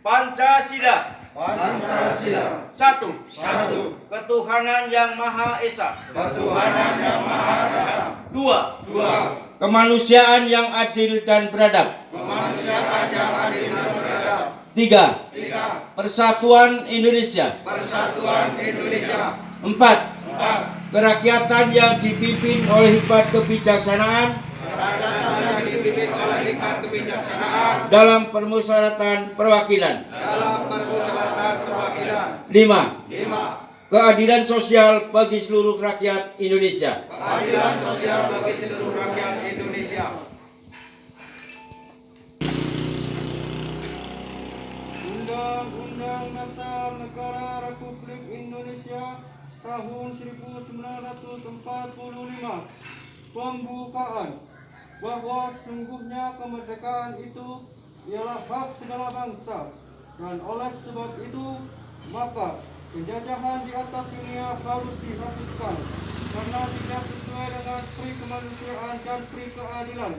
Pancasila. Pancasila. Satu. Satu. Ketuhanan yang Maha Esa. Ketuhanan yang Maha Esa. Dua. Dua. Kemanusiaan yang adil dan beradab. Kemanusiaan yang adil dan beradab. Tiga. Tiga. Persatuan Indonesia. Persatuan Indonesia. Empat. Empat. Kerakyatan yang dipimpin oleh hikmat kebijaksanaan Kerakyatan yang dipimpin oleh hikmat kebijaksanaan dalam permusyawaratan perwakilan. dalam permusyawaratan perwakilan. Lima. Lima. Keadilan sosial bagi seluruh rakyat Indonesia. Keadilan sosial bagi seluruh rakyat Indonesia. Undang-Undang Dasar Negara Republik Indonesia tahun 1945 pembukaan bahwa sungguhnya kemerdekaan itu ialah hak segala bangsa, dan oleh sebab itu maka penjajahan di atas dunia harus dihapuskan karena tidak sesuai dengan pri kemanusiaan dan pri keadilan.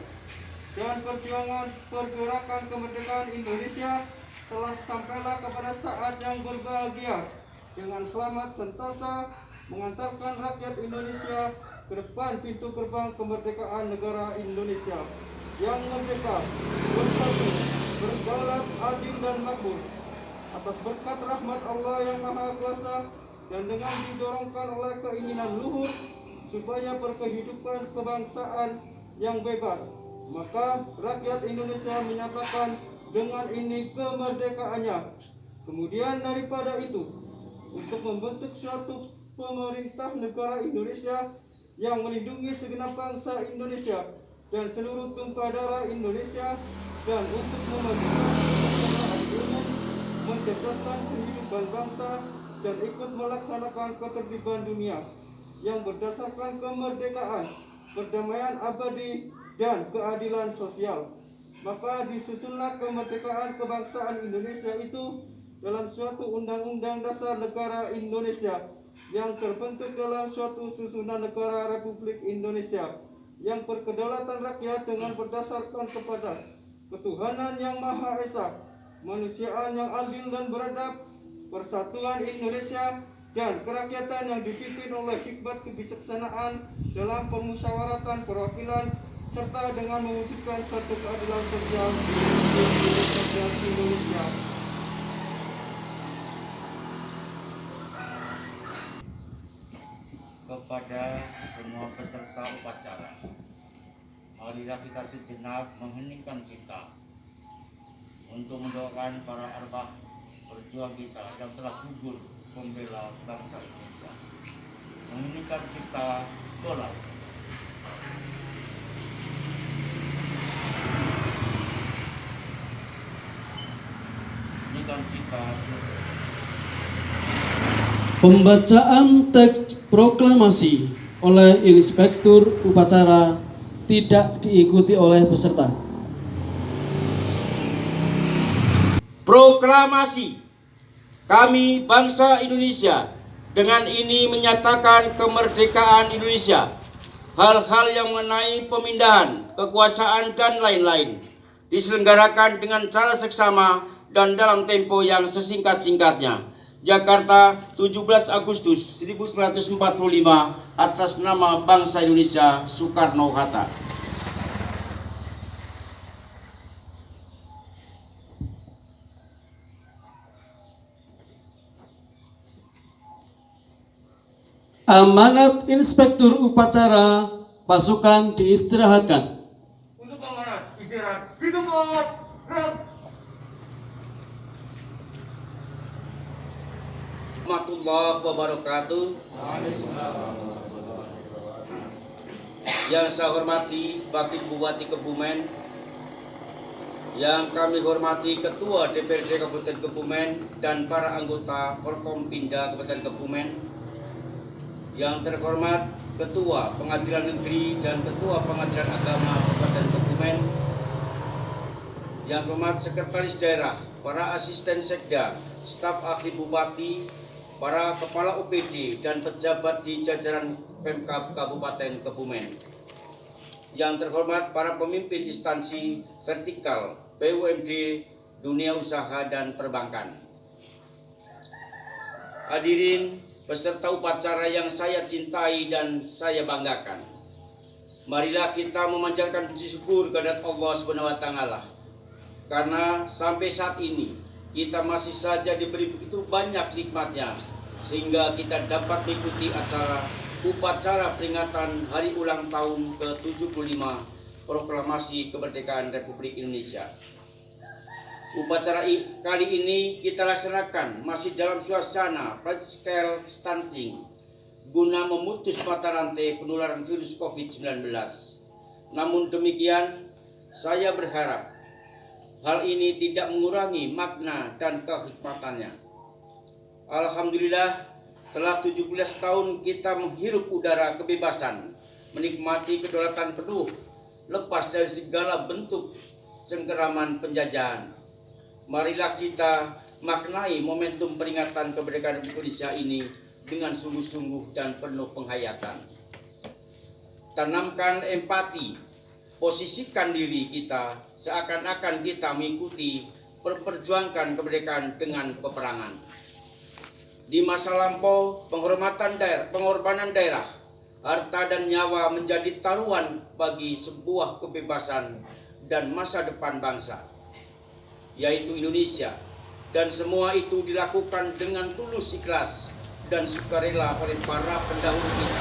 Dan perjuangan pergerakan kemerdekaan Indonesia telah sampailah kepada saat yang berbahagia dengan selamat sentosa mengantarkan rakyat Indonesia ke depan pintu gerbang kemerdekaan negara Indonesia yang merdeka, bersatu, berdaulat, adil dan makmur. Atas berkat rahmat Allah yang Maha Kuasa dan dengan didorongkan oleh keinginan luhur supaya berkehidupan kebangsaan yang bebas, maka rakyat Indonesia menyatakan dengan ini kemerdekaannya. Kemudian daripada itu, untuk membentuk suatu pemerintah negara Indonesia yang melindungi segenap bangsa Indonesia dan seluruh tumpah darah Indonesia, dan untuk memajukan kesejahteraan umum, mencerdaskan kehidupan bangsa, dan ikut melaksanakan ketertiban dunia yang berdasarkan kemerdekaan, perdamaian abadi, dan keadilan sosial. Maka disusunlah kemerdekaan kebangsaan Indonesia itu dalam suatu undang-undang dasar negara Indonesia yang terbentuk dalam suatu susunan negara Republik Indonesia yang berkedaulatan rakyat dengan berdasarkan kepada ketuhanan yang Maha Esa, kemanusiaan yang adil dan beradab, persatuan Indonesia, dan kerakyatan yang dipimpin oleh hikmat kebijaksanaan dalam permusyawaratan perwakilan, serta dengan mewujudkan suatu keadilan sosial di Indonesia. Kepada semua peserta upacara, marilah kita sejenak mengheningkan cipta untuk mendoakan para arwah berjuang kita yang telah gugur membela bangsa Indonesia. Mengheningkan cipta dolar. Pembacaan teks proklamasi oleh Inspektur Upacara tidak diikuti oleh peserta. Proklamasi. Kami bangsa Indonesia dengan ini menyatakan kemerdekaan Indonesia. Hal-hal yang mengenai pemindahan, kekuasaan dan lain-lain diselenggarakan dengan cara seksama dan dalam tempo yang sesingkat-singkatnya. Jakarta, 17 Agustus 1945, atas nama bangsa Indonesia, Soekarno-Hatta. Amanat Inspektur Upacara pasukan diistirahatkan. Untuk amanat istirahat di tempat. Warahmatullahi wabarakatuh. Yang saya hormati Wakil Bupati Kebumen, yang kami hormati Ketua DPRD Kabupaten Kebumen dan para anggota Forkompinda Kabupaten Kebumen, yang terhormat Ketua Pengadilan Negeri dan Ketua Pengadilan Agama Kabupaten Kebumen, yang hormat Sekretaris Daerah, para asisten sekda, staf ahli bupati, para kepala OPD dan pejabat di jajaran Pemkab Kabupaten Kebumen. Yang terhormat para pemimpin instansi vertikal BUMD dunia usaha dan perbankan. Hadirin peserta upacara yang saya cintai dan saya banggakan. Marilah kita memanjatkan puji syukur kehadirat Allah Subhanahu wa taala. Karena sampai saat ini kita masih saja diberi begitu banyak nikmatnya sehingga kita dapat mengikuti upacara peringatan hari ulang tahun ke-75 Proklamasi Kemerdekaan Republik Indonesia. Upacara kali ini kita laksanakan masih dalam suasana physical stunting guna memutus mata rantai penularan virus COVID-19. Namun demikian, saya berharap hal ini tidak mengurangi makna dan kehikmatannya. Alhamdulillah, telah 17 tahun kita menghirup udara kebebasan, menikmati kedaulatan penuh, lepas dari segala bentuk cengkeraman penjajahan. Marilah kita maknai momentum peringatan kemerdekaan Indonesia ini dengan sungguh-sungguh dan penuh penghayatan. Tanamkan empati, posisikan diri kita seakan-akan kita mengikuti perjuangan kemerdekaan dengan peperangan. Di masa lampau, pengorbanan daerah, harta dan nyawa menjadi taruhan bagi sebuah kebebasan dan masa depan bangsa, yaitu Indonesia, dan semua itu dilakukan dengan tulus ikhlas dan sukarela oleh para pendahulu kita.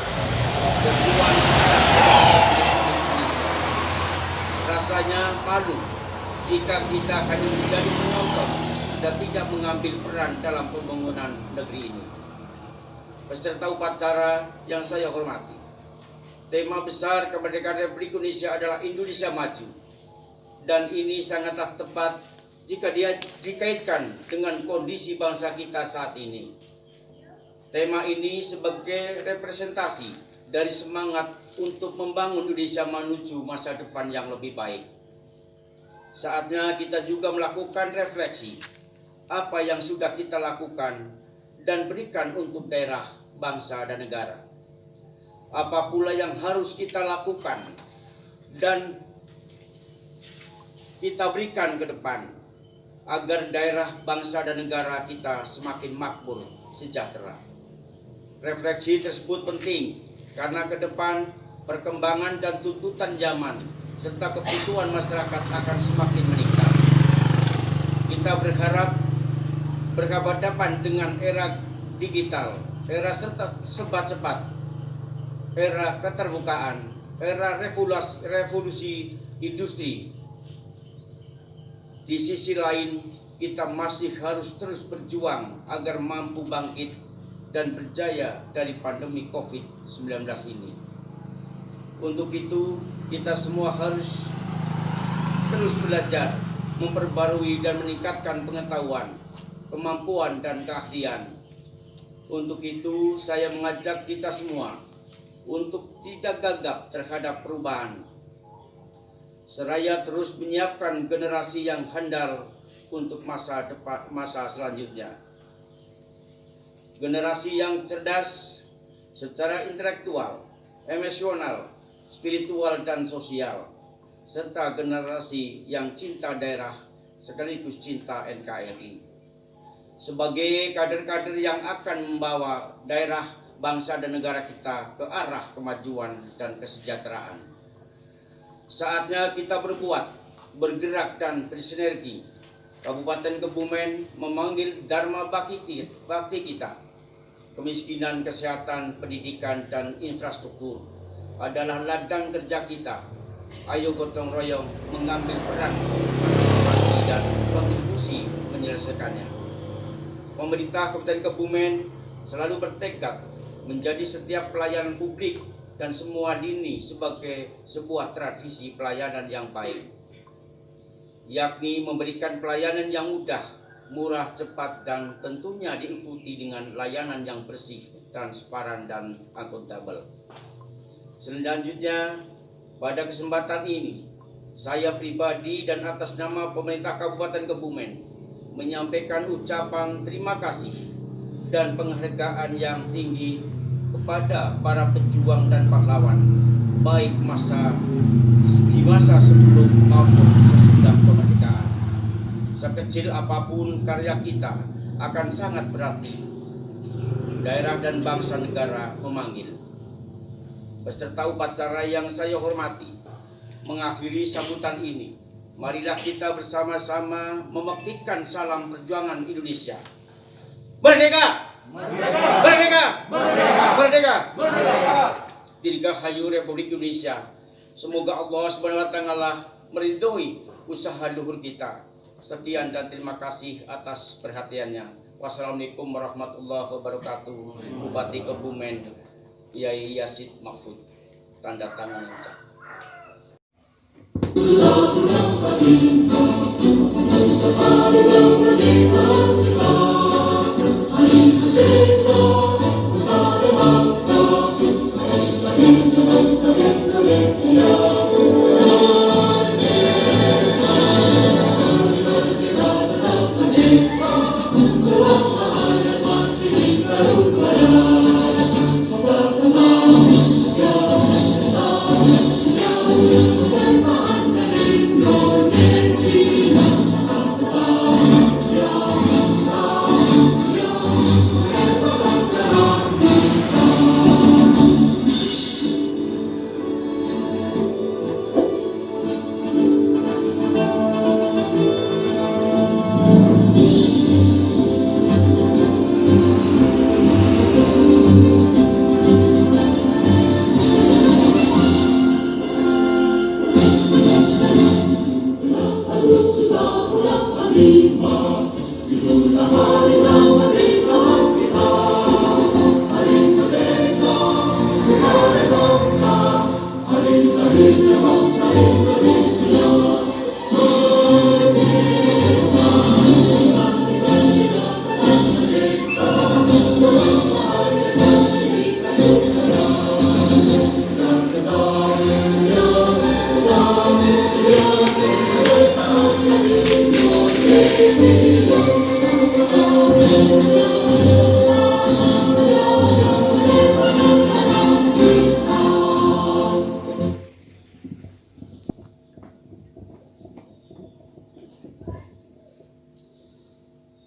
Berjuang Indonesia. Rasanya malu jika kita hanya menjadi penonton dan tidak mengambil peran dalam pembangunan negeri ini. Peserta upacara yang saya hormati, tema besar kemerdekaan Republik Indonesia adalah Indonesia Maju, dan ini sangatlah tepat jika dia dikaitkan dengan kondisi bangsa kita saat ini. Tema ini sebagai representasi dari semangat untuk membangun Indonesia menuju masa depan yang lebih baik. Saatnya kita juga melakukan refleksi apa yang sudah kita lakukan dan berikan untuk daerah, bangsa, dan negara. Apa pula yang harus kita lakukan dan kita berikan ke depan agar daerah, bangsa, dan negara kita semakin makmur, sejahtera. Refleksi tersebut penting karena ke depan perkembangan dan tuntutan zaman serta kebutuhan masyarakat akan semakin meningkat. Kita berharap berhadapan dengan era digital, era serba cepat, era keterbukaan, era revolusi industri. Di sisi lain, kita masih harus terus berjuang agar mampu bangkit dan berjaya dari pandemi COVID-19 ini. Untuk itu, kita semua harus terus belajar, memperbarui dan meningkatkan pengetahuan, kemampuan, dan keahlian. Untuk itu, saya mengajak kita semua untuk tidak gagap terhadap perubahan, seraya terus menyiapkan generasi yang handal untuk masa selanjutnya. Generasi yang cerdas secara intelektual, emosional, spiritual, dan sosial, serta generasi yang cinta daerah sekaligus cinta NKRI. Sebagai kader-kader yang akan membawa daerah, bangsa, dan negara kita ke arah kemajuan dan kesejahteraan. Saatnya kita berbuat, bergerak, dan bersinergi. Kabupaten Kebumen memanggil Dharma Bakti kita. Kemiskinan, kesehatan, pendidikan, dan infrastruktur adalah ladang kerja kita. Ayo gotong royong mengambil peran partisipasi dan kontribusi menyelesaikannya. Pemerintah Kabupaten Kebumen selalu bertekad menjadi setiap pelayanan publik dan semua lini sebagai sebuah tradisi pelayanan yang baik, yakni memberikan pelayanan yang mudah, murah, cepat, dan tentunya diikuti dengan layanan yang bersih, transparan, dan akuntabel. Selanjutnya, pada kesempatan ini, saya pribadi dan atas nama pemerintah Kabupaten Kebumen menyampaikan ucapan terima kasih dan penghargaan yang tinggi kepada para pejuang dan pahlawan, baik di masa sebelum maupun sesudah kemerdekaan. sekecil apapun karya kita akan sangat berarti. Daerah dan bangsa negara memanggil. Peserta upacara yang saya hormati, mengakhiri sambutan ini, marilah kita bersama-sama memektikkan salam perjuangan Indonesia. Merdeka! Merdeka! Merdeka! Merdeka! Merdeka! Merdeka! Dirgahayu Republik Indonesia. Semoga Allah SWT meridhoi usaha luhur kita. Sekian dan terima kasih atas perhatiannya. Wassalamualaikum warahmatullahi wabarakatuh. Bupati Kebumen Yai Yasid Mahfud. Tanda tangan ucap.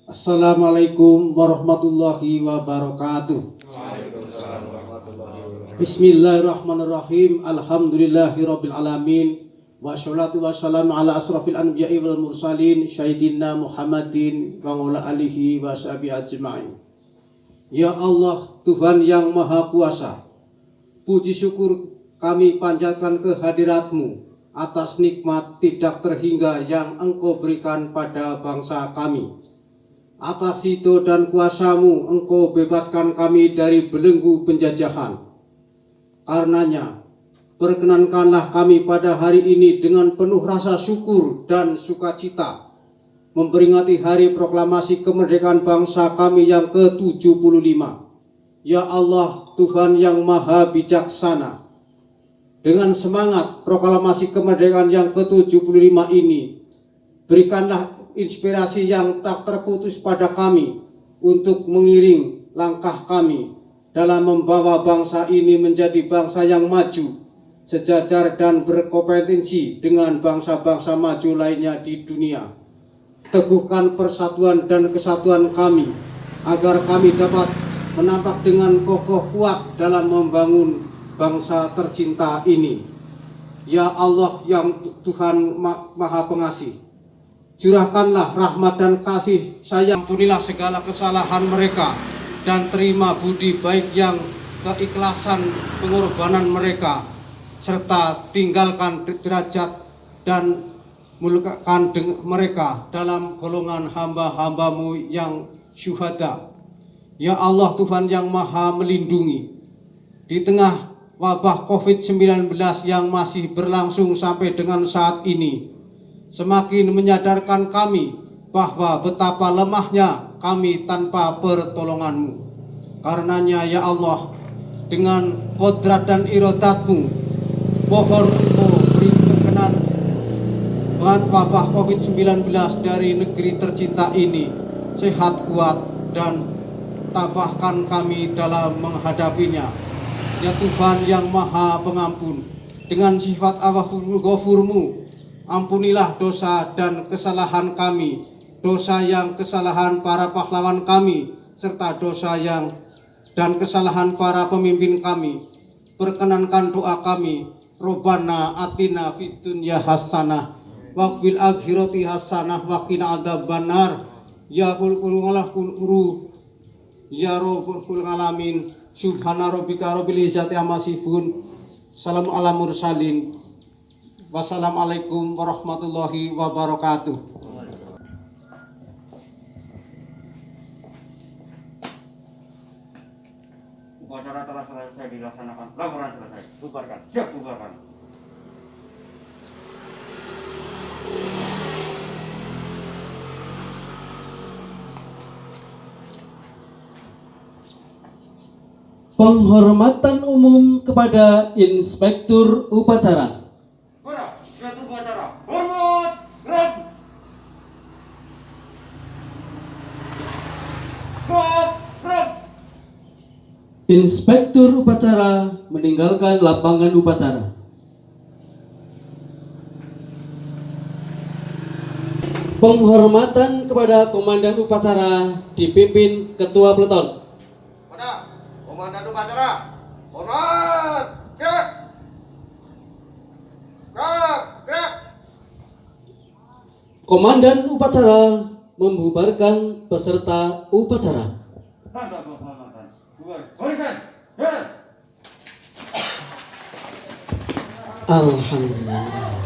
Assalamualaikum warahmatullahi wabarakatuh. Bismillahirrahmanirrahim. Alhamdulillahirabbil alamin. Wassalatu wassalamu ala asrafil anbiya'i wal mursalin sayyidina Muhammadin wa ala alihi wa sahbihi ajma'in. Ya Allah, Tuhan yang Maha Kuasa, puji syukur kami panjatkan kehadirat-Mu atas nikmat tidak terhingga yang Engkau berikan pada bangsa kami. Atas ridho dan kuasa-Mu Engkau bebaskan kami dari belenggu penjajahan. Karenanya, perkenankanlah kami pada hari ini dengan penuh rasa syukur dan sukacita memperingati hari proklamasi kemerdekaan bangsa kami yang ke-75. Ya Allah, Tuhan yang Maha Bijaksana, dengan semangat proklamasi kemerdekaan yang ke-75 ini, berikanlah inspirasi yang tak terputus pada kami untuk mengiring langkah kami dalam membawa bangsa ini menjadi bangsa yang maju, sejajar dan berkompetensi dengan bangsa-bangsa maju lainnya di dunia. Teguhkan persatuan dan kesatuan kami agar kami dapat menampak dengan kokoh kuat dalam membangun bangsa tercinta ini. Ya Allah yang Tuhan Maha Pengasih, curahkanlah rahmat dan kasih sayang, ampunilah segala kesalahan mereka dan terima budi baik yang keikhlasan pengorbanan mereka, serta tinggalkan derajat dan muliakan mereka dalam golongan hamba-hamba-Mu yang syuhada. Ya Allah, Tuhan yang Maha Melindungi, di tengah wabah COVID-19 yang masih berlangsung sampai dengan saat ini, semakin menyadarkan kami bahwa betapa lemahnya kami tanpa pertolongan-Mu. Karenanya ya Allah, dengan kodrat dan iradat-Mu, mohon Engkau beri kenan wabah COVID-19 dari negeri tercinta ini sehat kuat dan tabahkan kami dalam menghadapinya. Ya Tuhan yang Maha Pengampun, dengan sifat Al-Ghafur-Mu, ampunilah dosa dan kesalahan kami dosa yang kesalahan para pahlawan kami, serta dosa yang dan kesalahan para pemimpin kami. Perkenankan doa kami, Robbana atina fid dunya hasanah wa fil akhirati hasanah wa qina adzabannar. Ya Qul ya Rabbul alamin. Subhana rabbika rabbil izzati amma yasifun. Salamun ala mursalin. Wassalamualaikum warahmatullahi wabarakatuh. Upacara telah selesai dilaksanakan. Laporan selesai. Bubarkan. Siap bubarkan. Penghormatan umum kepada Inspektur Upacara. Para Inspektur Upacara. Hormat. Gerak. Gerak. Inspektur Upacara meninggalkan lapangan upacara. Penghormatan kepada Komandan Upacara dipimpin Ketua Peleton. Pada Komandan Upacara, hormat, gerak, gerak. Komandan Upacara membubarkan peserta upacara. Tanda penghormatan. Bubar. Barisan. Jalan. Alhamdulillah.